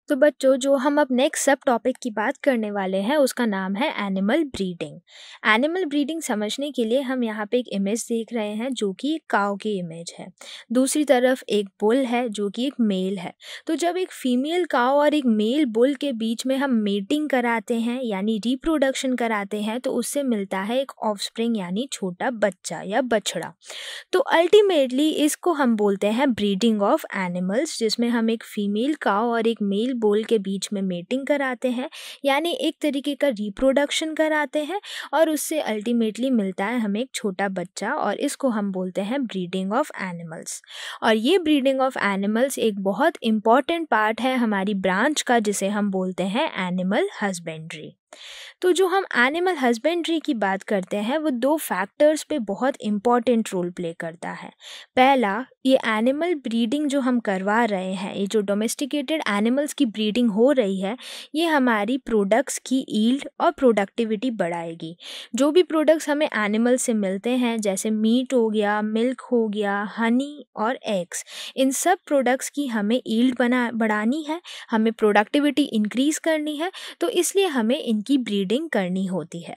तो बच्चों, जो हम अब नेक्स्ट सब टॉपिक की बात करने वाले हैं उसका नाम है एनिमल ब्रीडिंग। एनिमल ब्रीडिंग समझने के लिए हम यहाँ पे एक इमेज देख रहे हैं जो कि एक काऊ की इमेज है। दूसरी तरफ एक बुल है जो कि एक मेल है। तो जब एक फीमेल काऊ और एक मेल बुल के बीच में हम मेटिंग कराते हैं यानी रिप्रोडक्शन कराते हैं तो उससे मिलता है एक ऑफस्प्रिंग यानी छोटा बच्चा या बछड़ा। तो अल्टीमेटली इसको हम बोलते हैं ब्रीडिंग ऑफ एनिमल्स, जिसमें हम एक फीमेल काऊ और एक मेल बुल के बीच में मेटिंग कराते हैं यानी एक तरीके का रिप्रोडक्शन कराते हैं और उससे अल्टीमेटली मिलता है हमें एक छोटा बच्चा और इसको हम बोलते हैं ब्रीडिंग ऑफ एनिमल्स। और ये ब्रीडिंग ऑफ एनिमल्स एक बहुत इम्पॉर्टेंट पार्ट है हमारी ब्रांच का जिसे हम बोलते हैं एनिमल हस्बेंड्री। तो जो हम एनिमल हस्बेंड्री की बात करते हैं वो दो फैक्टर्स पे बहुत इम्पॉर्टेंट रोल प्ले करता है। पहला, ये एनिमल ब्रीडिंग जो हम करवा रहे हैं, ये जो डोमेस्टिकेटेड एनिमल्स की ब्रीडिंग हो रही है, ये हमारी प्रोडक्ट्स की ईल्ड और प्रोडक्टिविटी बढ़ाएगी। जो भी प्रोडक्ट्स हमें एनिमल से मिलते हैं जैसे मीट हो गया, मिल्क हो गया, हनी और एग्स, इन सब प्रोडक्ट्स की हमें ईल्ड बढ़ानी है, हमें प्रोडक्टिविटी इंक्रीज़ करनी है, तो इसलिए हमें इनकी ब्रीडिंग करनी होती है।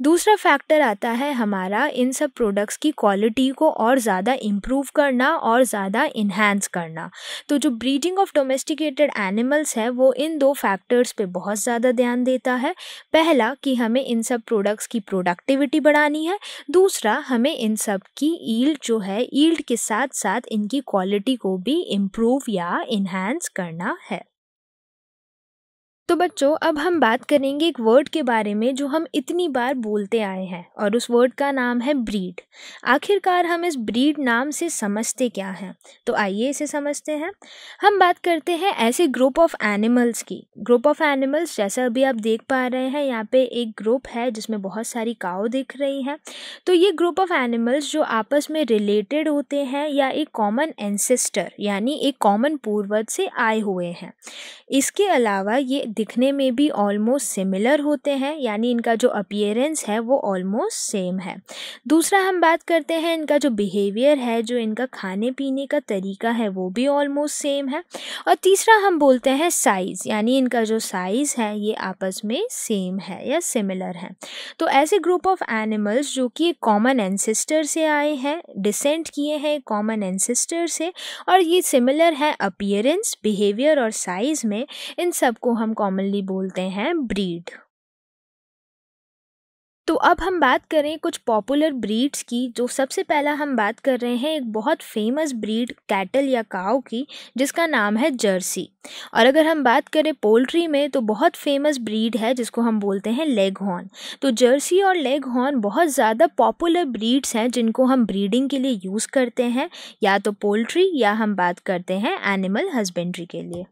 दूसरा फैक्टर आता है हमारा इन सब प्रोडक्ट्स की क्वालिटी को और ज़्यादा इम्प्रूव करना और ज़्यादा इन्हांस करना। तो जो ब्रीडिंग ऑफ डोमेस्टिकेटेड एनिमल्स है वो इन दो फैक्टर्स पे बहुत ज़्यादा ध्यान देता है। पहला कि हमें इन सब प्रोडक्ट्स की प्रोडक्टिविटी बढ़ानी है, दूसरा हमें इन सब की ईल्ड जो है, ईल्ड के साथ साथ इनकी क्वालिटी को भी इम्प्रूव या इन्हांस करना है। तो बच्चों, अब हम बात करेंगे एक वर्ड के बारे में जो हम इतनी बार बोलते आए हैं और उस वर्ड का नाम है ब्रीड। आखिरकार हम इस ब्रीड नाम से समझते क्या हैं? तो आइए इसे समझते हैं। हम बात करते हैं ऐसे ग्रुप ऑफ एनिमल्स की। ग्रुप ऑफ एनिमल्स जैसा अभी आप देख पा रहे हैं, यहाँ पे एक ग्रुप है जिसमें बहुत सारी काऊ दिख रही हैं। तो ये ग्रुप ऑफ एनिमल्स जो आपस में रिलेटेड होते हैं या एक कॉमन एंसेस्टर यानी एक कॉमन पूर्वज से आए हुए हैं। इसके अलावा ये दिखने में भी ऑलमोस्ट सिमिलर होते हैं यानी इनका जो अपीयरेंस है वो ऑलमोस्ट सेम है। दूसरा हम बात करते हैं इनका जो बिहेवियर है, जो इनका खाने पीने का तरीका है वो भी ऑलमोस्ट सेम है। और तीसरा हम बोलते हैं साइज़, यानी इनका जो साइज़ है ये आपस में सेम है या सिमिलर है। तो ऐसे ग्रुप ऑफ एनिमल्स जो कि एक कॉमन एंसेस्टर से आए हैं, डिसेंट किए हैं एक कॉमन एंसेस्टर से, और ये सिमिलर है अपीयरेंस, बिहेवियर और साइज़ में, इन सब को हम कॉमनली बोलते हैं ब्रीड। तो अब हम बात करें कुछ पॉपुलर ब्रीड्स की। जो सबसे पहला हम बात कर रहे हैं एक बहुत फेमस ब्रीड कैटल या काऊ की जिसका नाम है जर्सी। और अगर हम बात करें पोल्ट्री में तो बहुत फेमस ब्रीड है जिसको हम बोलते हैं लेगहॉर्न। तो जर्सी और लेगहॉर्न बहुत ज़्यादा पॉपुलर ब्रीड्स हैं जिनको हम ब्रीडिंग के लिए यूज़ करते हैं, या तो पोल्ट्री या हम बात करते हैं एनिमल हस्बेंड्री के लिए।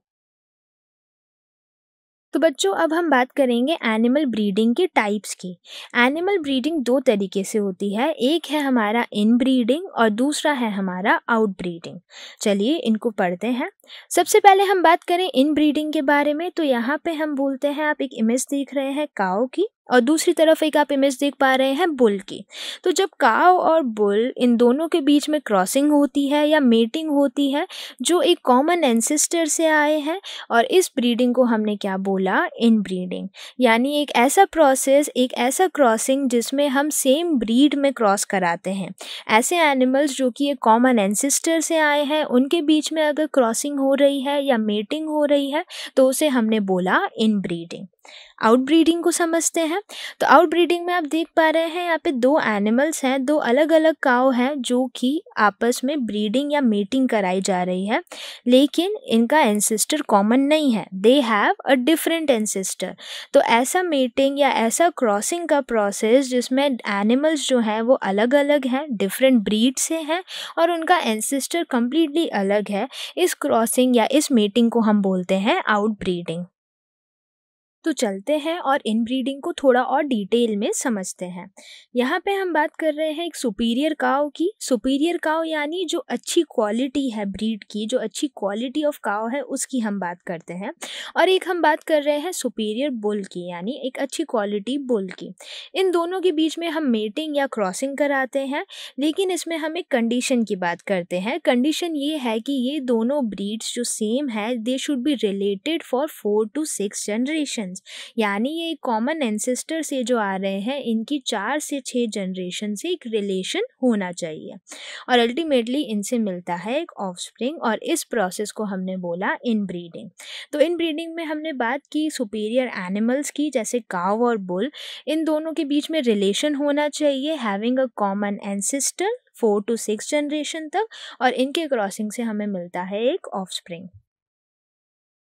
तो बच्चों, अब हम बात करेंगे एनिमल ब्रीडिंग के टाइप्स की। एनिमल ब्रीडिंग दो तरीके से होती है, एक है हमारा इन ब्रीडिंग और दूसरा है हमारा आउट ब्रीडिंग। चलिए इनको पढ़ते हैं। सबसे पहले हम बात करें इन ब्रीडिंग के बारे में, तो यहाँ पे हम बोलते हैं, आप एक इमेज देख रहे हैं काऊ की और दूसरी तरफ एक आप इमेज देख पा रहे हैं बुल की। तो जब काऊ और बुल इन दोनों के बीच में क्रॉसिंग होती है या मेटिंग होती है जो एक कॉमन एंसेस्टर से आए हैं, और इस ब्रीडिंग को हमने क्या बोला, इन ब्रीडिंग। यानी एक ऐसा प्रोसेस, एक ऐसा क्रॉसिंग जिसमें हम सेम ब्रीड में क्रॉस कराते हैं। ऐसे एनिमल्स जो कि एक कॉमन एंसेस्टर से आए हैं उनके बीच में अगर क्रॉसिंग हो रही है या मेटिंग हो रही है तो उसे हमने बोला इन ब्रीडिंग। आउट ब्रीडिंग को समझते हैं। तो आउट ब्रीडिंग में आप देख पा रहे हैं यहाँ पे दो एनिमल्स हैं, दो अलग अलग काऊ हैं जो कि आपस में ब्रीडिंग या मेटिंग कराई जा रही है, लेकिन इनका एंसेस्टर कॉमन नहीं है, they have a different ancestor. तो ऐसा मेटिंग या ऐसा क्रॉसिंग का प्रोसेस जिसमें एनिमल्स जो हैं वो अलग अलग हैं, डिफरेंट ब्रीड से हैं और उनका एंसेस्टर कम्प्लीटली अलग है, इस क्रॉसिंग या इस मेटिंग को हम बोलते हैं आउट ब्रीडिंग। तो चलते हैं और इनब्रीडिंग को थोड़ा और डिटेल में समझते हैं। यहाँ पे हम बात कर रहे हैं एक सुपीरियर काव की। सुपीरियर काव यानी जो अच्छी क्वालिटी है ब्रीड की, जो अच्छी क्वालिटी ऑफ काव है उसकी हम बात करते हैं। और एक हम बात कर रहे हैं सुपीरियर बुल की, यानी एक अच्छी क्वालिटी बुल की। इन दोनों के बीच में हम मेटिंग या क्रॉसिंग कराते हैं, लेकिन इसमें हम एक कंडीशन की बात करते हैं। कंडीशन ये है कि ये दोनों ब्रीड्स जो सेम है they should be related for 4 to 6 generations, यानी ये एक कॉमन एंसेस्टर से जो आ रहे हैं इनकी 4 से 6 जनरेशन से एक रिलेशन होना चाहिए और अल्टीमेटली इनसे मिलता है एक ऑफस्प्रिंग, और इस प्रोसेस को हमने बोला इनब्रीडिंग। तो इनब्रीडिंग में हमने बात की सुपीरियर एनिमल्स की, जैसे काव और बुल। इन दोनों के बीच में रिलेशन होना चाहिए having a common ancestor 4 to 6 generation तक, और इनके क्रॉसिंग से हमें मिलता है एक ऑफस्प्रिंग।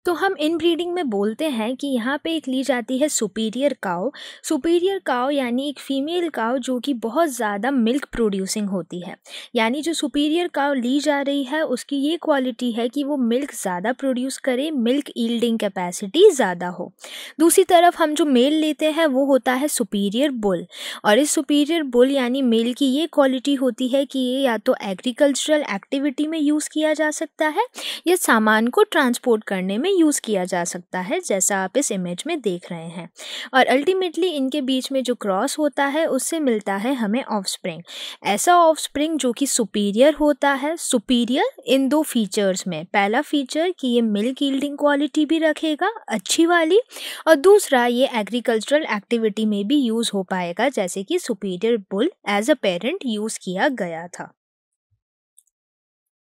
तो हम इनब्रीडिंग में बोलते हैं कि यहाँ पे एक ली जाती है सुपीरियर काव। सुपीरियर काव यानी एक फीमेल काव जो कि बहुत ज़्यादा मिल्क प्रोड्यूसिंग होती है, यानी जो सुपीरियर काव ली जा रही है उसकी ये क्वालिटी है कि वो मिल्क ज़्यादा प्रोड्यूस करे, मिल्क ईल्डिंग कैपेसिटी ज़्यादा हो। दूसरी तरफ हम जो मेल लेते हैं वो होता है सुपीरियर बुल, और इस सुपीरियर बुल यानी मेल की ये क्वालिटी होती है कि ये या तो एग्रीकल्चरल एक्टिविटी में यूज़ किया जा सकता है या सामान को ट्रांसपोर्ट करने में यूज़ किया जा सकता है, जैसा आप इस इमेज में देख रहे हैं। और अल्टीमेटली इनके बीच में जो क्रॉस होता है उससे मिलता है हमें ऑफस्प्रिंग। ऐसा ऑफस्प्रिंग जो कि सुपीरियर होता है। सुपीरियर इन दो फीचर्स में, पहला फीचर कि ये मिल्क यील्डिंग क्वालिटी भी रखेगा अच्छी वाली, और दूसरा ये एग्रीकल्चरल एक्टिविटी में भी यूज़ हो पाएगा, जैसे कि superior bull as a parent use किया गया था।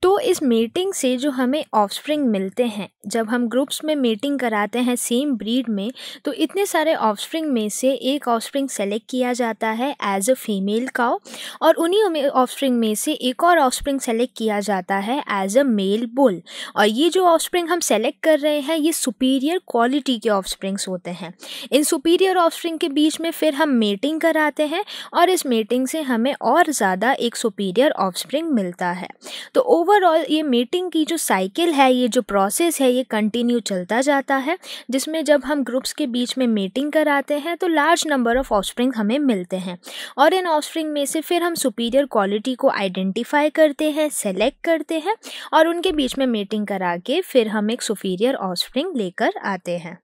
तो इस मेटिंग से जो हमें ऑफस्प्रिंग मिलते हैं, जब हम ग्रुप्स में मेटिंग कराते हैं सेम ब्रीड में, तो इतने सारे ऑफस्प्रिंग में से एक ऑफस्प्रिंग सेलेक्ट किया जाता है एज अ फीमेल काउ, और उन्हीं में ऑफस्प्रिंग में से एक और ऑफस्प्रिंग सेलेक्ट किया जाता है एज अ मेल बुल। और ये जो ऑफस्प्रिंग हम सेलेक्ट कर रहे हैं ये सुपीरियर क्वालिटी के ऑफस्प्रिंग्स होते हैं। इन सुपीरियर ऑफस्प्रिंग के बीच में फिर हम मेटिंग कराते हैं, और इस मेटिंग से हमें और ज़्यादा एक सुपीरियर ऑफस्प्रिंग मिलता है। तो ओवरऑल ये मेटिंग की जो साइकिल है, ये जो प्रोसेस है, ये कंटिन्यू चलता जाता है, जिसमें जब हम ग्रुप्स के बीच में मेटिंग कराते हैं तो लार्ज नंबर ऑफ ऑफस्प्रिंग हमें मिलते हैं, और इन ऑफस्प्रिंग में से फिर हम सुपीरियर क्वालिटी को आइडेंटिफाई करते हैं, सेलेक्ट करते हैं, और उनके बीच में मेटिंग करा के फिर हम एक सुपीरियर ऑफस्प्रिंग लेकर आते हैं।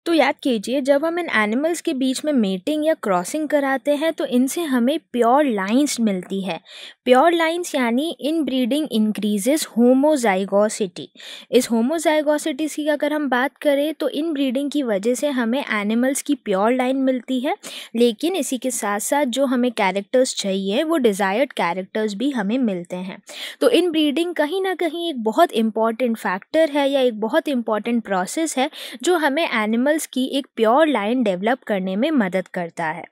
तो याद कीजिए, जब हम इन एनिमल्स के बीच में मेटिंग या क्रॉसिंग कराते हैं तो इनसे हमें प्योर लाइन्स मिलती है। प्योर लाइन्स यानी इन ब्रीडिंग इंक्रीजेस होमोजाइगोसिटी। इस होमोजाइगोसिटी की अगर हम बात करें तो इन ब्रीडिंग की वजह से हमें एनिमल्स की प्योर लाइन मिलती है, लेकिन इसी के साथ साथ जो हमें कैरेक्टर्स चाहिए वो डिज़ायर्ड कैरेक्टर्स भी हमें मिलते हैं। तो इन ब्रीडिंग कहीं ना कहीं एक बहुत इंपॉर्टेंट फैक्टर है या एक बहुत इंपॉर्टेंट प्रोसेस है जो हमें एनिमल्स की एक प्योर लाइन डेवलप करने में मदद करता है।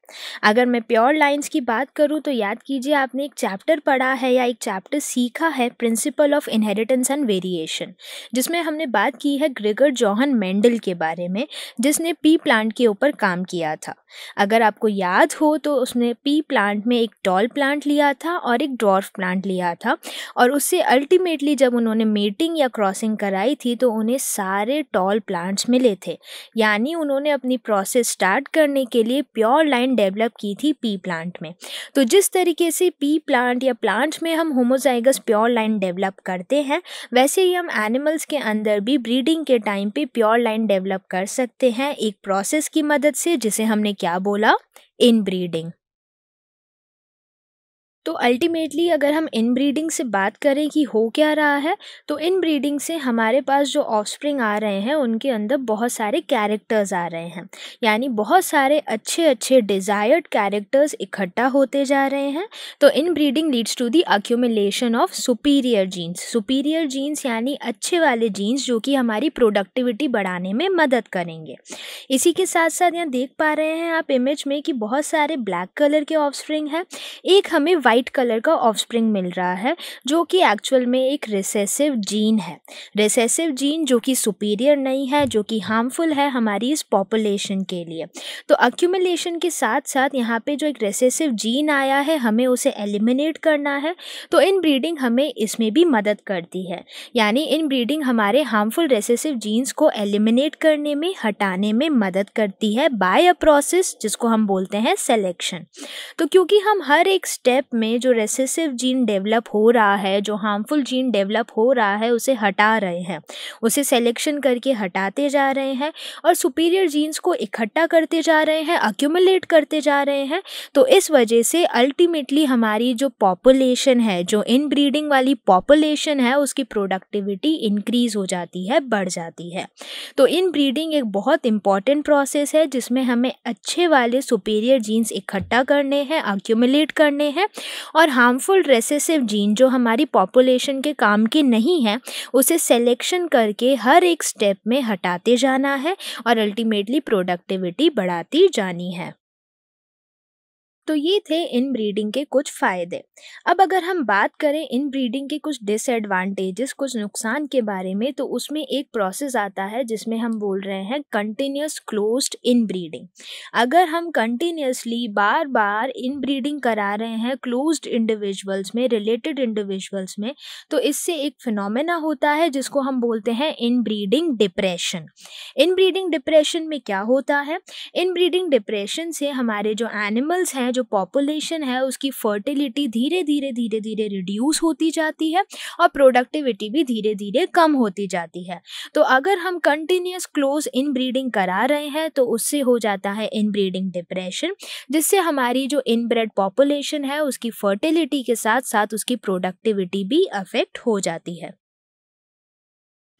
अगर मैं प्योर लाइंस की बात करूं तो याद कीजिए, आपने एक चैप्टर पढ़ा है या एक चैप्टर सीखा है, principle of inheritance and variation, जिसमें हमने बात की है ग्रेगर जोहन मेंडल के बारे में, जिसने पी प्लांट के ऊपर काम किया था। अगर आपको याद हो तो उसने पी प्लांट में एक टॉल प्लांट लिया था और एक ड्वार्फ प्लांट लिया था, और उससे अल्टीमेटली जब उन्होंने मेटिंग या क्रॉसिंग कराई थी तो उन्हें सारे टॉल प्लांट्स मिले थे, यानी उन्होंने अपनी प्रोसेस स्टार्ट करने के लिए प्योर लाइन डेवलप की थी पी प्लांट में। तो जिस तरीके से पी प्लांट या प्लांट्स में हम होमोजाइगस प्योर लाइन डेवलप करते हैं, वैसे ही हम एनिमल्स के अंदर भी ब्रीडिंग के टाइम पे प्योर लाइन डेवलप कर सकते हैं एक प्रोसेस की मदद से, जिसे हमने क्या बोला, इनब्रीडिंग। तो अल्टीमेटली अगर हम इनब्रीडिंग से बात करें कि हो क्या रहा है, तो इनब्रीडिंग से हमारे पास जो ऑफस्प्रिंग आ रहे हैं उनके अंदर बहुत सारे कैरेक्टर्स आ रहे हैं, यानी बहुत सारे अच्छे अच्छे डिज़ायर्ड कैरेक्टर्स इकट्ठा होते जा रहे हैं। तो inbreeding leads to the accumulation of superior genes. Superior genes यानी अच्छे वाले जीन्स जो कि हमारी प्रोडक्टिविटी बढ़ाने में मदद करेंगे। इसी के साथ साथ यहाँ देख पा रहे हैं आप इमेज में कि बहुत सारे ब्लैक कलर के ऑफस्प्रिंग हैं, एक हमें वाइट कलर का ऑफस्प्रिंग मिल रहा है, जो कि एक्चुअल में एक रिसेसिव जीन है। रिसेसिव जीन जो कि सुपीरियर नहीं है, जो कि हार्मफुल है हमारी इस पॉपुलेशन के लिए। तो अक्यूमुलेशन के साथ साथ यहाँ पे जो एक रिसेसिव जीन आया है, हमें उसे एलिमिनेट करना है। तो इन ब्रीडिंग हमें इसमें भी मदद करती है, यानी इन ब्रीडिंग हमारे हार्मफुल रिसेसिव जीन्स को एलिमिनेट करने में, हटाने में मदद करती है बाय अ प्रोसेस जिसको हम बोलते हैं सिलेक्शन। तो क्योंकि हम हर एक स्टेप में जो रिसेसिव जीन डेवलप हो रहा है, जो हार्मफुल जीन डेवलप हो रहा है, उसे हटा रहे हैं, उसे सिलेक्शन करके हटाते जा रहे हैं और सुपीरियर जीन्स को इकट्ठा करते जा रहे हैं, अक्यूमुलेट करते जा रहे हैं। तो इस वजह से अल्टीमेटली हमारी जो पॉपुलेशन है, जो इन ब्रीडिंग वाली पॉपुलेशन है, उसकी प्रोडक्टिविटी इंक्रीज हो जाती है, बढ़ जाती है। तो इन ब्रीडिंग एक बहुत इंपॉर्टेंट प्रोसेस है जिसमें हमें अच्छे वाले सुपीरियर जीन्स इकट्ठा करने हैं, अक्यूमुलेट करने हैं और हार्मफुल रिसेसिव जीन जो हमारी पॉपुलेशन के काम के नहीं है, उसे सिलेक्शन करके हर एक स्टेप में हटाते जाना है और अल्टीमेटली प्रोडक्टिविटी बढ़ाती जानी है। तो ये थे इन ब्रीडिंग के कुछ फ़ायदे। अब अगर हम बात करें इन ब्रीडिंग के कुछ डिसएडवांटेजेस, कुछ नुकसान के बारे में, तो उसमें एक प्रोसेस आता है जिसमें हम बोल रहे हैं कंटिन्यूस क्लोज्ड इन ब्रीडिंग। अगर हम कंटिन्यूसली बार बार इन ब्रीडिंग करा रहे हैं क्लोज्ड इंडिविजुअल्स में, रिलेटेड इंडिविजुअल्स में, तो इससे एक फिनोमेना होता है जिसको हम बोलते हैं इन ब्रीडिंग डिप्रेशन। इन ब्रीडिंग डिप्रेशन में क्या होता है? इन ब्रीडिंग डिप्रेशन से हमारे जो एनिमल्स हैं, जो पॉपुलेशन है, उसकी फर्टिलिटी धीरे धीरे रिड्यूस होती जाती है और प्रोडक्टिविटी भी धीरे धीरे कम होती जाती है। तो अगर हम कंटिन्यूस क्लोज इन ब्रीडिंग करा रहे हैं तो उससे हो जाता है इन ब्रीडिंग डिप्रेशन, जिससे हमारी जो इनब्रेड पॉपुलेशन है उसकी फर्टिलिटी के साथ साथ उसकी प्रोडक्टिविटी भी अफेक्ट हो जाती है।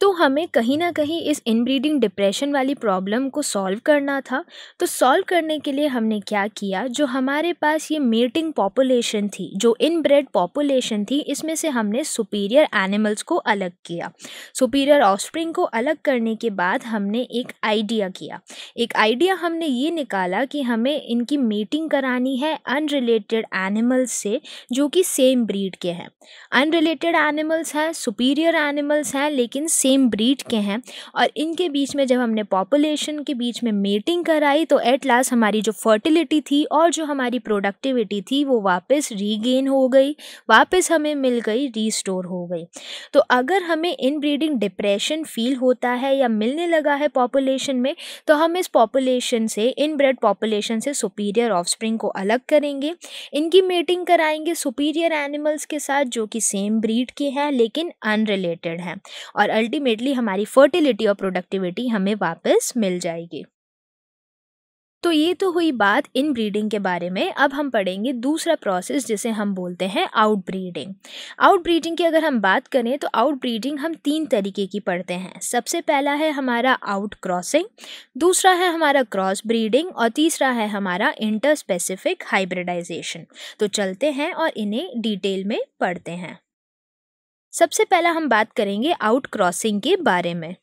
तो हमें कहीं ना कहीं इस इनब्रीडिंग डिप्रेशन वाली प्रॉब्लम को सॉल्व करना था। तो सॉल्व करने के लिए हमने क्या किया, जो हमारे पास ये मेटिंग पॉपुलेशन थी, जो इनब्रेड पॉपुलेशन थी, इसमें से हमने सुपीरियर एनिमल्स को अलग किया। सुपीरियर ऑफस्प्रिंग को अलग करने के बाद हमने एक आइडिया किया। एक आइडिया हमने ये निकाला कि हमें इनकी मीटिंग करानी है अनरिलेटेड एनिमल्स से जो कि सेम ब्रीड के हैं। अनरिलेटेड एनिमल्स हैं, सुपीरियर एनिमल्स हैं, लेकिन सेम ब्रीड के हैं, और इनके बीच में जब हमने पॉपुलेशन के बीच में मेटिंग कराई तो एट लास्ट हमारी जो फर्टिलिटी थी और जो हमारी प्रोडक्टिविटी थी वो वापस रीगेन हो गई, वापस हमें मिल गई, रीस्टोर हो गई। तो अगर हमें इनब्रीडिंग डिप्रेशन फील होता है या मिलने लगा है पॉपुलेशन में, तो हम इस पॉपुलेशन से, इनब्रेड पॉपुलेशन से सुपीरियर ऑफस्प्रिंग को अलग करेंगे, इनकी मेटिंग कराएंगे सुपीरियर एनिमल्स के साथ जो कि सेम ब्रीड के हैं लेकिन अनरिलेटेड हैं, और अल्टीमेटली हमारी फर्टिलिटी और प्रोडक्टिविटी हमें वापस मिल जाएगी। तो ये तो हुई बात इन ब्रीडिंग के बारे में। अब हम पढ़ेंगे दूसरा प्रोसेस जिसे हम बोलते हैं आउट ब्रीडिंग। आउट ब्रीडिंग की अगर हम बात करें तो आउट ब्रीडिंग हम 3 तरीके की पढ़ते हैं। सबसे पहला है हमारा आउट क्रॉसिंग, दूसरा है हमारा क्रॉस ब्रीडिंग और तीसरा है हमारा इंटर स्पेसिफिक हाइब्रिडाइजेशन। तो चलते हैं और इन्हें डिटेल में पढ़ते हैं। सबसे पहला हम बात करेंगे आउट क्रॉसिंग के बारे में।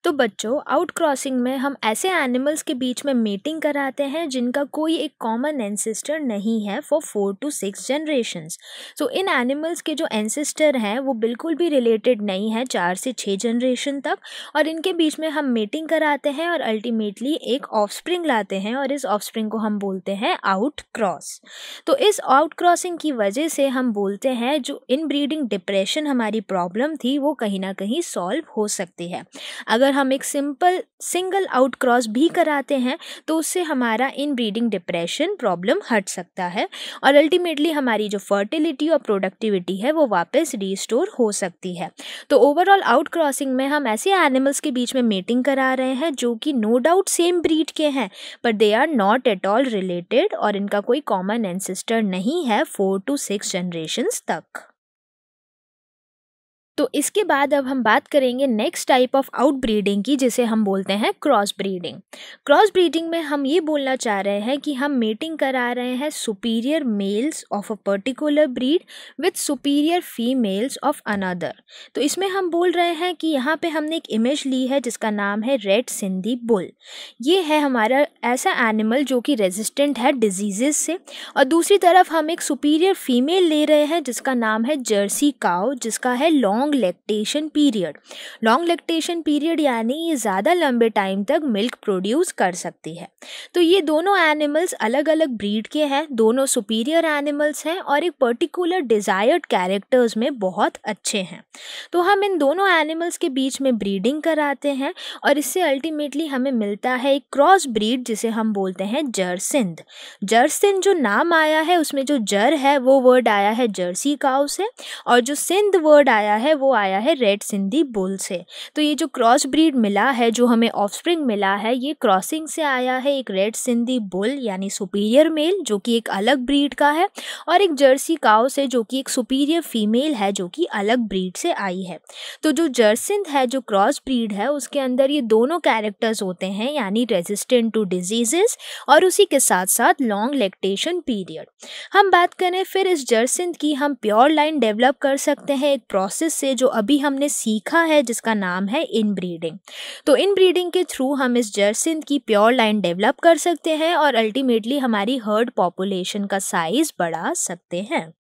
तो बच्चों, आउट क्रॉसिंग में हम ऐसे एनिमल्स के बीच में मेटिंग कराते हैं जिनका कोई एक कॉमन एंसेस्टर नहीं है for 4 to 6 generations. So in animals के जो एंसेस्टर हैं वो बिल्कुल भी रिलेटेड नहीं है 4 से 6 जनरेशन तक, और इनके बीच में हम मेटिंग कराते हैं और अल्टीमेटली एक ऑफस्प्रिंग लाते हैं, और इस ऑफस्प्रिंग को हम बोलते हैं आउट क्रॉस। तो इस आउट क्रॉसिंग की वजह से हम बोलते हैं जो इन ब्रीडिंग डिप्रेशन हमारी प्रॉब्लम थी वो कहीं ना कहीं सॉल्व हो सकती है। अगर हम एक सिंगल आउट क्रॉस भी कराते हैं तो उससे हमारा इन ब्रीडिंग डिप्रेशन प्रॉब्लम हट सकता है, और अल्टीमेटली हमारी जो फर्टिलिटी और प्रोडक्टिविटी है वो वापस रीस्टोर हो सकती है। तो ओवरऑल आउट क्रॉसिंग में हम ऐसे एनिमल्स के बीच में मेटिंग करा रहे हैं जो कि नो डाउट सेम ब्रीड के हैं, but they are not at all related और इनका कोई कॉमन एंसेस्टर नहीं है 4 to 6 जनरेशन्स तक। तो इसके बाद अब हम बात करेंगे नेक्स्ट टाइप ऑफ आउटब्रीडिंग की, जिसे हम बोलते हैं क्रॉस ब्रीडिंग। क्रॉस ब्रीडिंग में हम ये बोलना चाह रहे हैं कि हम मेटिंग करा रहे हैं superior males of a particular breed with superior females of another. तो इसमें हम बोल रहे हैं कि यहाँ पे हमने एक इमेज ली है जिसका नाम है रेड सिंधी बुल। ये है हमारा ऐसा एनिमल जो कि रेजिस्टेंट है डिजीजेस से, और दूसरी तरफ हम एक सुपीरियर फीमेल ले रहे हैं जिसका नाम है जर्सी काउ, जिसका है long lactation period. Long lactation period यानी ये ज़्यादा लंबे टाइम तक मिल्क प्रोड्यूस कर सकती है। तो ये दोनों एनिमल्स अलग अलग ब्रीड के हैं, दोनों सुपीरियर एनिमल्स हैं और एक पर्टिकुलर डिज़ायर्ड कैरेक्टर्स में बहुत अच्छे हैं। तो हम इन दोनों एनिमल्स के बीच में ब्रीडिंग कराते हैं और इससे अल्टीमेटली हमें मिलता है एक क्रॉस ब्रीड जिसे हम बोलते हैं जरसिंध। जरसिंध जो नाम आया है उसमें जो जर है वो वर्ड आया है जर्सी काउ से, और जो सिंध वर्ड आया है वो आया है रेड सिंधी बुल से। तो ये जो क्रॉस ब्रीड मिला है, जो हमें ऑफस्प्रिंग मिला है, ये क्रॉसिंग से आया है एक रेड सिंधी बुल यानी सुपीरियर मेल जो कि एक अलग ब्रीड का है, और एक जर्सी काउ से जो कि एक सुपीरियर फीमेल है जो कि अलग ब्रीड से आई है। तो जो जरसिंध है, जो क्रॉस ब्रीड है, उसके अंदर ये दोनों कैरेक्टर्स होते हैं, यानी रेजिस्टेंट टू डिजीजेस और उसी के साथ साथ लॉन्ग लैक्टेशन पीरियड। हम बात करें फिर इस जरसिंध की, हम प्योर लाइन डेवलप कर सकते हैं एक प्रोसेस से जो अभी हमने सीखा है जिसका नाम है इनब्रीडिंग। तो इनब्रीडिंग के थ्रू हम इस जरसिंध की प्योर लाइन डेवलप कर सकते हैं और अल्टीमेटली हमारी हर्ड पॉपुलेशन का साइज बढ़ा सकते हैं।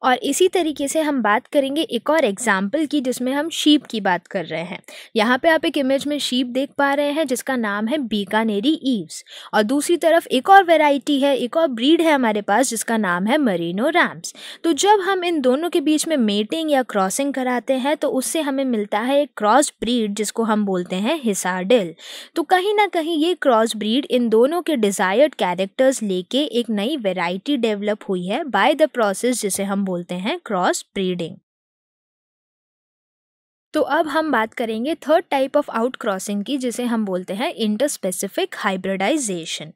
और इसी तरीके से हम बात करेंगे एक और एग्जाम्पल की जिसमें हम शीप की बात कर रहे हैं। यहाँ पे आप एक इमेज में शीप देख पा रहे हैं जिसका नाम है बीकानेरी ईव्स, और दूसरी तरफ एक और वैरायटी है, एक और ब्रीड है हमारे पास जिसका नाम है मरीनो रैम्स। तो जब हम इन दोनों के बीच में मेटिंग या क्रॉसिंग कराते हैं तो उससे हमें मिलता है एक क्रॉस ब्रीड जिसको हम बोलते हैं हिसारडिल। तो कहीं ना कहीं ये क्रॉस ब्रीड इन दोनों के डिज़ायर्ड कैरेक्टर्स लेके एक नई वैरायटी डेवलप हुई है बाय द प्रोसेस जिसे हम बोलते हैं क्रॉस ब्रीडिंग। तो अब हम बात करेंगे third type of out crossing की जिसे हम बोलते हैं इंटरस्पेसिफिक हाइब्रिडाइजेशन।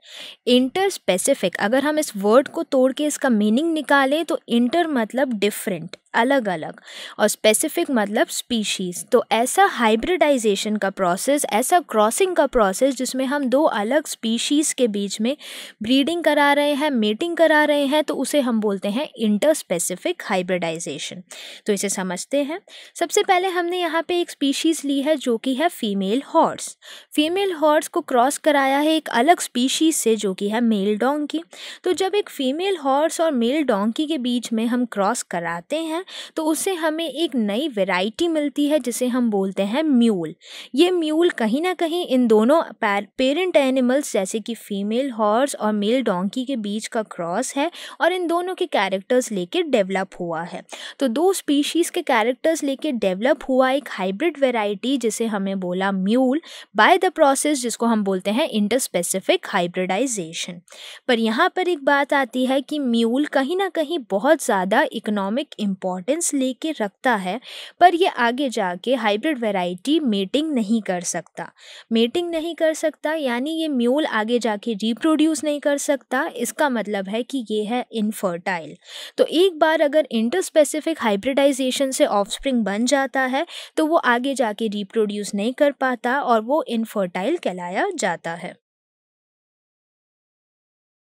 इंटरस्पेसिफिक, अगर हम इस वर्ड को तोड़ के इसका मीनिंग निकालें तो इंटर मतलब डिफरेंट, अलग अलग, और स्पेसिफिक मतलब स्पीशीज़। तो ऐसा हाइब्रिडाइजेशन का प्रोसेस, ऐसा क्रॉसिंग का प्रोसेस जिसमें हम दो अलग स्पीशीज़ के बीच में ब्रीडिंग करा रहे हैं, मेटिंग करा रहे हैं, तो उसे हम बोलते हैं इंटरस्पेसिफिक हाइब्रिडाइजेशन। तो इसे समझते हैं। सबसे पहले हमने यहाँ पे एक स्पीशीज़ ली है जो कि है फीमेल हॉर्स। फीमेल हॉर्स को क्रॉस कराया है एक अलग स्पीशीज़ से जो कि है मेल डोंकी। तो जब एक फीमेल हॉर्स और मेल डोंकी के बीच में हम क्रॉस कराते हैं तो उससे हमें एक नई वैरायटी मिलती है जिसे हम बोलते हैं म्यूल। ये म्यूल कहीं ना कहीं इन दोनों पेरेंट एनिमल्स जैसे कि फीमेल हॉर्स और मेल डोंकी के बीच का क्रॉस है और इन दोनों के कैरेक्टर्स लेके डेवलप हुआ है। तो दो स्पीशीज़ के कैरेक्टर्स लेके डेवलप हुआ एक हाइब्रिड वैरायटी जिसे हमें बोला म्यूल बाय द प्रोसेस जिसको हम बोलते हैं इंटरस्पेसिफिक हाइब्रिडाइजेशन। पर यहाँ पर एक बात आती है कि म्यूल कहीं ना कहीं बहुत ज़्यादा इकोनॉमिक इम्पोर्टेंस लेके रखता है, पर ये आगे जाके हाइब्रिड वैरायटी मेटिंग नहीं कर सकता। मेटिंग नहीं कर सकता यानी ये म्यूल आगे जाके रिप्रोड्यूस नहीं कर सकता, इसका मतलब है कि ये है इनफर्टाइल। तो एक बार अगर इंटरस्पेसिफिक हाइब्रिडाइजेशन से ऑफस्प्रिंग बन जाता है तो वो आगे जाके रिप्रोड्यूस नहीं कर पाता और वो इनफर्टाइल कहलाया जाता है।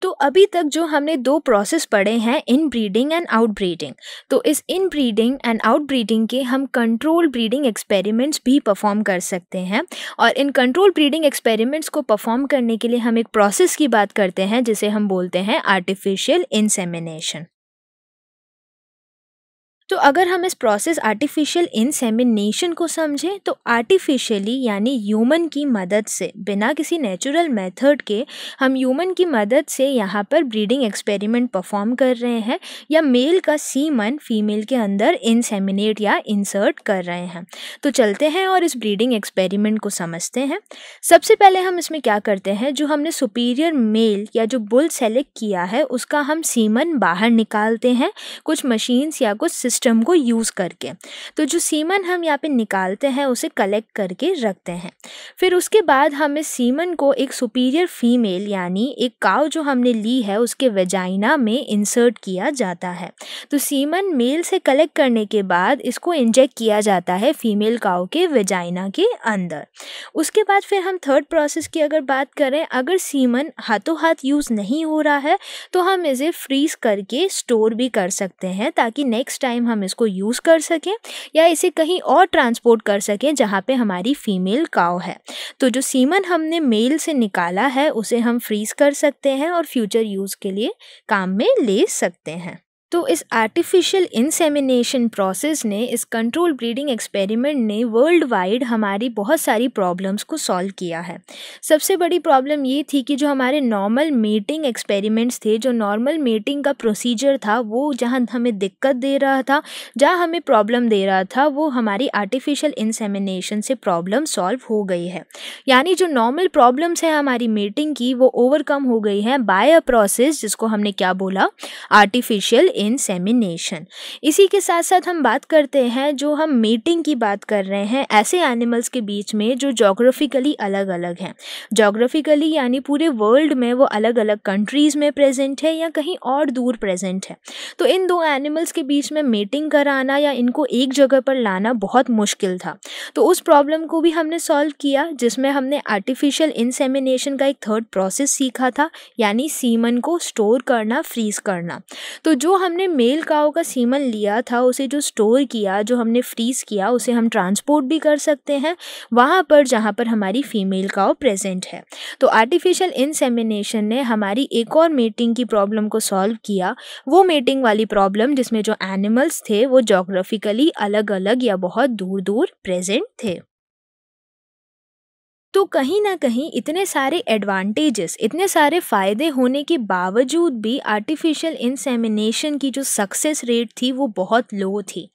तो अभी तक जो हमने दो प्रोसेस पढ़े हैं, इन ब्रीडिंग एंड आउट ब्रीडिंग, तो इस इन ब्रीडिंग एंड आउट ब्रीडिंग के हम कंट्रोल ब्रीडिंग एक्सपेरिमेंट्स भी परफॉर्म कर सकते हैं। और इन कंट्रोल ब्रीडिंग एक्सपेरिमेंट्स को परफॉर्म करने के लिए हम एक प्रोसेस की बात करते हैं जिसे हम बोलते हैं आर्टिफिशियल इंसेमिनेशन। तो अगर हम इस प्रोसेस आर्टिफिशियल इंसेमिनेशन को समझें तो आर्टिफिशियली यानी ह्यूमन की मदद से, बिना किसी नेचुरल मेथड के हम ह्यूमन की मदद से यहाँ पर ब्रीडिंग एक्सपेरिमेंट परफॉर्म कर रहे हैं या मेल का सीमन फीमेल के अंदर इंसेमिनेट या इंसर्ट कर रहे हैं। तो चलते हैं और इस ब्रीडिंग एक्सपेरिमेंट को समझते हैं। सबसे पहले हम इसमें क्या करते हैं, जो हमने सुपीरियर मेल या जो बुल सेलेक्ट किया है उसका हम सीमन बाहर निकालते हैं कुछ मशीन्स या कुछ सिस्टम को यूज़ करके। तो जो सीमन हम यहाँ पे निकालते हैं उसे कलेक्ट करके रखते हैं। फिर उसके बाद हम इस सीमन को एक सुपीरियर फीमेल यानी एक काऊ जो हमने ली है उसके वेजाइना में इंसर्ट किया जाता है। तो सीमन मेल से कलेक्ट करने के बाद इसको इंजेक्ट किया जाता है फीमेल काऊ के वेजाइना के अंदर। उसके बाद फिर हम थर्ड प्रोसेस की अगर बात करें, अगर सीमन हाथों हाथ यूज़ नहीं हो रहा है तो हम इसे फ्रीज़ करके स्टोर भी कर सकते हैं ताकि नेक्स्ट टाइम हम इसको यूज़ कर सकें या इसे कहीं और ट्रांसपोर्ट कर सकें जहाँ पे हमारी फीमेल काऊ है। तो जो सीमन हमने मेल से निकाला है उसे हम फ्रीज़ कर सकते हैं और फ्यूचर यूज़ के लिए काम में ले सकते हैं। तो इस आर्टिफिशियल इंसेमिनेशन प्रोसेस ने, इस कंट्रोल ब्रीडिंग एक्सपेरिमेंट ने वर्ल्ड वाइड हमारी बहुत सारी प्रॉब्लम्स को सॉल्व किया है। सबसे बड़ी प्रॉब्लम ये थी कि जो हमारे नॉर्मल मेटिंग एक्सपेरिमेंट्स थे, जो नॉर्मल मेटिंग का प्रोसीजर था, वो जहाँ हमें दिक्कत दे रहा था, जहाँ हमें प्रॉब्लम दे रहा था, वो हमारी आर्टिफिशियल इंसेमिनेशन से प्रॉब्लम सॉल्व हो गई है। यानी जो नॉर्मल प्रॉब्लम्स हैं हमारी मेटिंग की, वो ओवरकम हो गई हैं बाय अ प्रोसेस जिसको हमने क्या बोला, आर्टिफिशियल इंसेमिनेशन। इसी के साथ साथ हम बात करते हैं, जो हम मेटिंग की बात कर रहे हैं ऐसे एनिमल्स के बीच में जो जोग्राफिकली अलग अलग हैं। जोग्राफिकली यानी पूरे वर्ल्ड में वो अलग अलग कंट्रीज़ में प्रेजेंट है या कहीं और दूर प्रेजेंट है। तो इन दो एनिमल्स के बीच में मेटिंग कराना या इनको एक जगह पर लाना बहुत मुश्किल था। तो उस प्रॉब्लम को भी हमने सॉल्व किया, जिसमें हमने आर्टिफिशियल इंसेमिनेशन का एक थर्ड प्रोसेस सीखा था, यानी सीमन को स्टोर करना, फ्रीज़ करना। तो जो हमने मेल काऊ का सीमन लिया था, उसे जो स्टोर किया, जो हमने फ्रीज़ किया, उसे हम ट्रांसपोर्ट भी कर सकते हैं वहाँ पर जहाँ पर हमारी फीमेल काऊ प्रेजेंट है। तो आर्टिफिशियल इंसेमिनेशन ने हमारी एक और मेटिंग की प्रॉब्लम को सॉल्व किया, वो मेटिंग वाली प्रॉब्लम जिसमें जो एनिमल्स थे वो जोग्राफिकली अलग अलग या बहुत दूर दूर प्रेजेंट थे। तो कहीं ना कहीं इतने सारे एडवांटेजेस, इतने सारे फ़ायदे होने के बावजूद भी आर्टिफिशियल इंसेमिनेशन की जो सक्सेस रेट थी वो बहुत लो थी।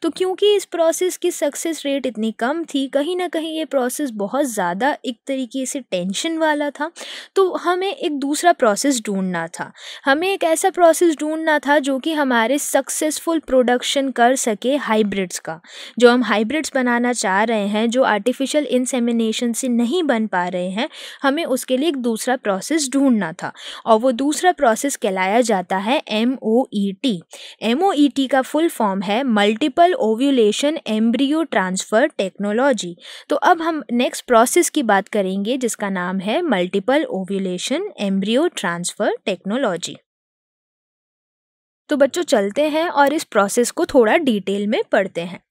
तो क्योंकि इस प्रोसेस की सक्सेस रेट इतनी कम थी, कहीं ना कहीं ये प्रोसेस बहुत ज़्यादा एक तरीके से टेंशन वाला था। तो हमें एक दूसरा प्रोसेस ढूंढना था, हमें एक ऐसा प्रोसेस ढूंढना था जो कि हमारे सक्सेसफुल प्रोडक्शन कर सके हाइब्रिड्स का। जो हम हाइब्रिड्स बनाना चाह रहे हैं, जो आर्टिफिशियल इंसेमिनेशन से नहीं बन पा रहे हैं, हमें उसके लिए एक दूसरा प्रोसेस ढूंढना था और वो दूसरा प्रोसेस कहलाया जाता है MOET। MOET का फुल फॉर्म है multiple ovulation embryo transfer technology. तो अब हम नेक्स्ट प्रोसेस की बात करेंगे जिसका नाम है multiple ovulation embryo transfer technology. तो बच्चों चलते हैं और इस प्रोसेस को थोड़ा डिटेल में पढ़ते हैं।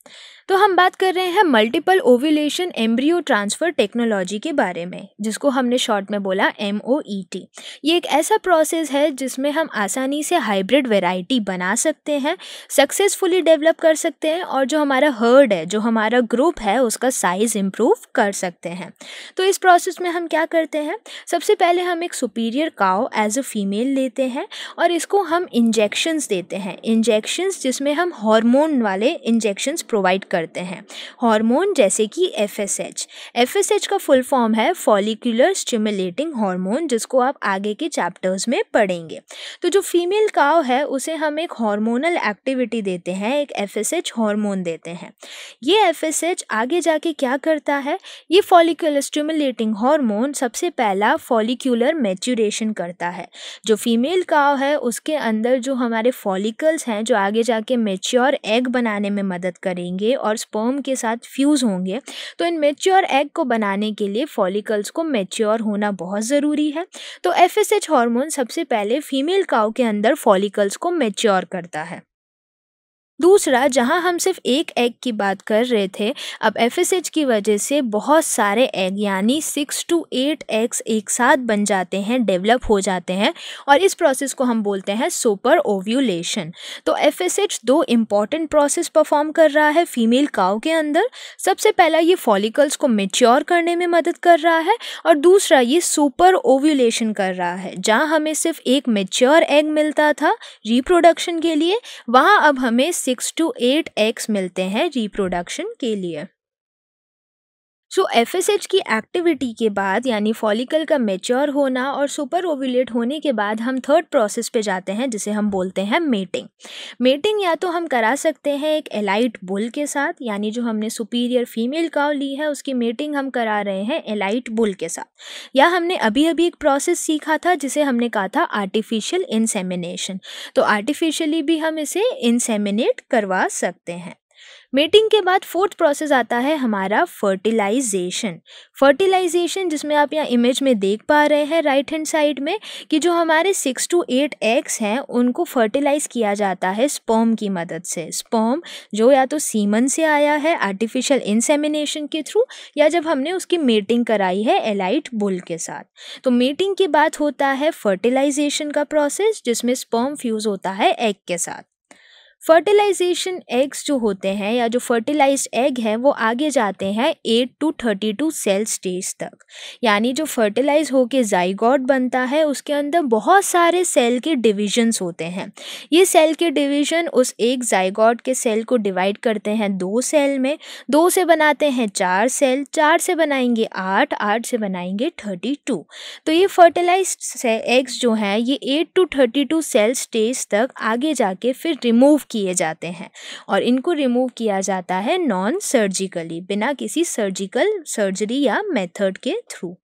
तो हम बात कर रहे हैं multiple ovulation embryo transfer technology के बारे में, जिसको हमने शॉर्ट में बोला MOET। ये एक ऐसा प्रोसेस है जिसमें हम आसानी से हाइब्रिड वैरायटी बना सकते हैं, सक्सेसफुली डेवलप कर सकते हैं और जो हमारा हर्ड है, जो हमारा ग्रुप है, उसका साइज़ इम्प्रूव कर सकते हैं। तो इस प्रोसेस में हम क्या करते हैं, सबसे पहले हम एक superior cow as a female लेते हैं और इसको हम इंजेक्शंस देते हैं। इंजेक्शंस जिसमें हम हार्मोन वाले इंजेक्शंस प्रोवाइड करते हैं। हार्मोन जैसे कि FSH का फुल फॉर्म है फॉलिकुलर स्टिमुलेटिंग हार्मोन, जिसको आप आगे के चैप्टर्स में पढ़ेंगे। तो जो फीमेल काऊ है उसे हम एक हार्मोनल एक्टिविटी देते हैं, एक FSH हार्मोन देते हैं। ये FSH आगे जाके क्या करता है, ये फॉलिकुलर स्टिमुलेटिंग हार्मोन सबसे पहला फॉलिक्यूलर मैच्योरेशन करता है। जो फीमेल काऊ है उसके अंदर जो हमारे फॉलिकल्स हैं, जो आगे जाके मैच्योर एग बनाने में मदद करेंगे और स्पर्म के साथ फ्यूज़ होंगे। तो इन मैच्योर एग को बनाने के लिए फॉलिकल्स को मैच्योर होना बहुत ज़रूरी है। तो FSH हार्मोन सबसे पहले फीमेल काऊ के अंदर फॉलिकल्स को मैच्योर करता है। दूसरा, जहां हम सिर्फ एक एग की बात कर रहे थे, अब FSH की वजह से बहुत सारे एग यानी 6 to 8 एग्स एक साथ बन जाते हैं, डेवलप हो जाते हैं और इस प्रोसेस को हम बोलते हैं सुपर ओव्यूलेशन। तो FSH दो इम्पॉर्टेंट प्रोसेस परफॉर्म कर रहा है फीमेल काऊ के अंदर। सबसे पहला ये फॉलिकल्स को मैच्योर करने में मदद कर रहा है और दूसरा ये सुपर ओव्यूलेशन कर रहा है। जहाँ हमें सिर्फ एक मैच्योर एग मिलता था रिप्रोडक्शन के लिए, वहाँ अब हमें 6 to 8 एग्स मिलते हैं रिप्रोडक्शन के लिए। सो एफएसएच की एक्टिविटी के बाद यानी फॉलिकल का मेच्योर होना और सुपर ओव्यूलेट होने के बाद हम थर्ड प्रोसेस पे जाते हैं जिसे हम बोलते हैं मेटिंग। मेटिंग या तो हम करा सकते हैं एक एलाइट बुल के साथ, यानी जो हमने सुपीरियर फीमेल काउ ली है उसकी मेटिंग हम करा रहे हैं एलाइट बुल के साथ, या हमने अभी अभी एक प्रोसेस सीखा था जिसे हमने कहा था आर्टिफिशियल इंसेमिनेशन, तो आर्टिफिशियली भी हम इसे इंसेमिनेट करवा सकते हैं। मेटिंग के बाद फोर्थ प्रोसेस आता है हमारा फर्टिलाइजेशन। फर्टिलाइजेशन जिसमें आप यहाँ इमेज में देख पा रहे हैं राइट हैंड साइड में कि जो हमारे 6 to 8 एग्स हैं उनको फर्टिलाइज किया जाता है स्पर्म की मदद से। स्पर्म जो या तो सीमन से आया है आर्टिफिशियल इंसेमिनेशन के थ्रू, या जब हमने उसकी मेटिंग कराई है एलाइट बुल के साथ। तो मेटिंग के बाद होता है फर्टिलाइजेशन का प्रोसेस जिसमें स्पर्म फ्यूज होता है एग के साथ। फर्टिलाइजेशन एग्स जो होते हैं या जो फर्टिलाइज्ड एग है वो आगे जाते हैं 8 to 32 सेल स्टेज तक, यानी जो फर्टिलाइज होके जाइगोट बनता है उसके अंदर बहुत सारे सेल के डिविजन्स होते हैं। ये सेल के डिवीजन उस एक जाइगोट के सेल को डिवाइड करते हैं 2 सेल में, 2 से बनाते हैं 4 सेल, 4 से बनाएंगे 8, 8 से बनाएंगे 32। तो ये फर्टिलाइज्ड एग्स जो हैं ये 8 to 32 सेल स्टेज तक आगे जाके फिर रिमूव किए जाते हैं, और इनको रिमूव किया जाता है नॉन सर्जिकली, बिना किसी सर्जिकल सर्जरी या मेथड के थ्रू।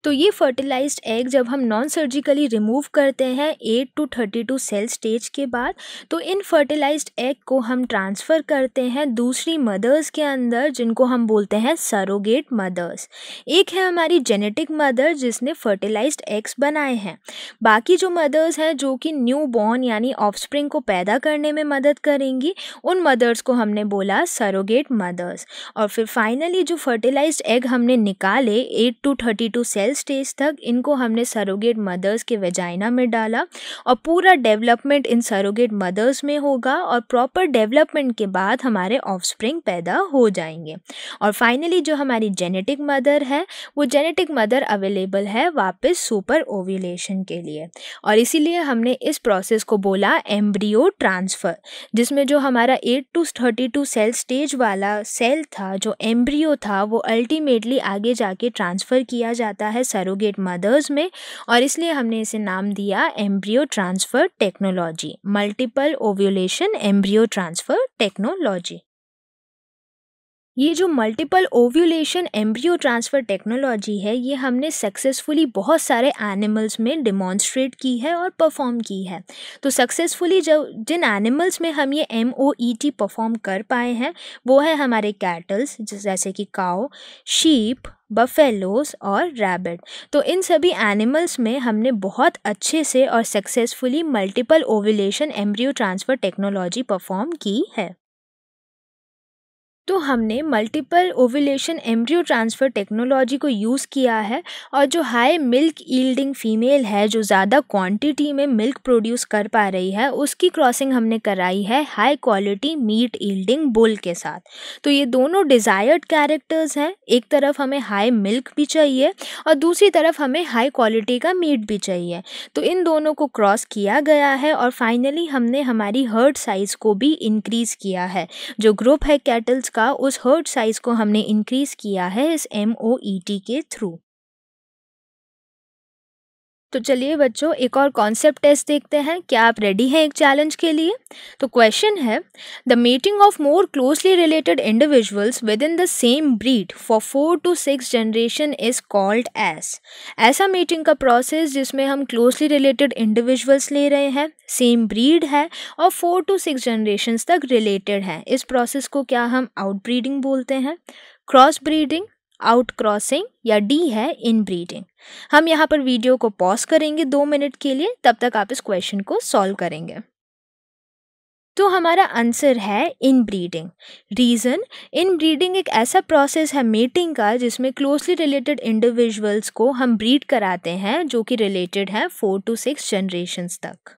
तो ये फर्टिलाइज्ड एग जब हम नॉन सर्जिकली रिमूव करते हैं 8 to 32 सेल स्टेज के बाद, तो इन फर्टिलाइज्ड एग को हम ट्रांसफ़र करते हैं दूसरी मदर्स के अंदर जिनको हम बोलते हैं सरोगेट मदर्स। एक है हमारी जेनेटिक मदर जिसने फर्टिलाइज्ड एग्स बनाए हैं, बाकी जो मदर्स हैं जो कि न्यू बॉर्न यानी ऑफस्प्रिंग को पैदा करने में मदद करेंगी, उन मदर्स को हमने बोला सरोगेट मदर्स। और फिर फाइनली जो फर्टिलाइज्ड एग हमने निकाले 8 to 32 सेल स्टेज तक, इनको हमने सरोगेट मदर्स के वेजाइना में डाला और पूरा डेवलपमेंट इन सरोगेट मदर्स में होगा, और प्रॉपर डेवलपमेंट के बाद हमारे ऑफस्प्रिंग पैदा हो जाएंगे। और फाइनली जो हमारी जेनेटिक मदर है वो जेनेटिक मदर अवेलेबल है वापस सुपर ओव्यूलेशन के लिए, और इसीलिए हमने इस प्रोसेस को बोला एम्ब्रियो ट्रांसफ़र, जिसमें जो हमारा 8 to 32 सेल स्टेज वाला सेल था, जो एम्ब्रियो था, वो अल्टीमेटली आगे जाके ट्रांसफ़र किया जाता है सरोगेट मदर्स में, और इसलिए हमने इसे नाम दिया embryo transfer technology, multiple ovulation embryo transfer technology. ये जो multiple ovulation embryo transfer technology है ये हमने सक्सेसफुली बहुत सारे एनिमल्स में डिमॉन्स्ट्रेट की है और परफॉर्म की है। तो सक्सेसफुली जो जिन एनिमल्स में हम ये MOET परफॉर्म कर पाए हैं वो है हमारे कैटल्स जैसे कि काऊ, शीप, बफेलोस और रैबिट। तो इन सभी एनिमल्स में हमने बहुत अच्छे से और successfully multiple ovulation embryo transfer technology perform की है। तो हमने multiple ovulation embryo transfer technology को यूज़ किया है, और जो हाई मिल्क यील्डिंग फीमेल है जो ज़्यादा क्वांटिटी में मिल्क प्रोड्यूस कर पा रही है उसकी क्रॉसिंग हमने कराई है high quality meat yielding bull के साथ। तो ये दोनों डिज़ायर्ड कैरेक्टर्स हैं, एक तरफ हमें हाई मिल्क भी चाहिए और दूसरी तरफ हमें हाई क्वालिटी का मीट भी चाहिए। तो इन दोनों को क्रॉस किया गया है और फाइनली हमने हमारी हर्ड साइज़ को भी इंक्रीज़ किया है। जो ग्रुप है कैटल्स का उस हर्ड साइज को हमने इंक्रीज किया है इस MOET के थ्रू। तो चलिए बच्चों एक और कॉन्सेप्ट टेस्ट देखते हैं। क्या आप रेडी हैं एक चैलेंज के लिए? तो क्वेश्चन है, the meeting of more closely related individuals within the same breed for 4 to 6 generation is called age. ऐसा मीटिंग का प्रोसेस जिसमें हम क्लोजली रिलेटेड इंडिविजुअल्स ले रहे हैं, सेम ब्रीड है और 4 to 6 जनरेशन्स तक रिलेटेड है, इस प्रोसेस को क्या हम आउटब्रीडिंग बोलते हैं, क्रॉस ब्रीडिंग, आउट क्रॉसिंग या डी है इन ब्रीडिंग। हम यहाँ पर वीडियो को पॉज करेंगे 2 मिनट के लिए, तब तक आप इस क्वेश्चन को सॉल्व करेंगे। तो हमारा आंसर है इन ब्रीडिंग। रीज़न, इन ब्रीडिंग एक ऐसा प्रोसेस है मेटिंग का जिसमें क्लोजली रिलेटेड इंडिविजुअल्स को हम ब्रीड कराते हैं जो कि रिलेटेड है 4 to 6 जनरेशन्स तक।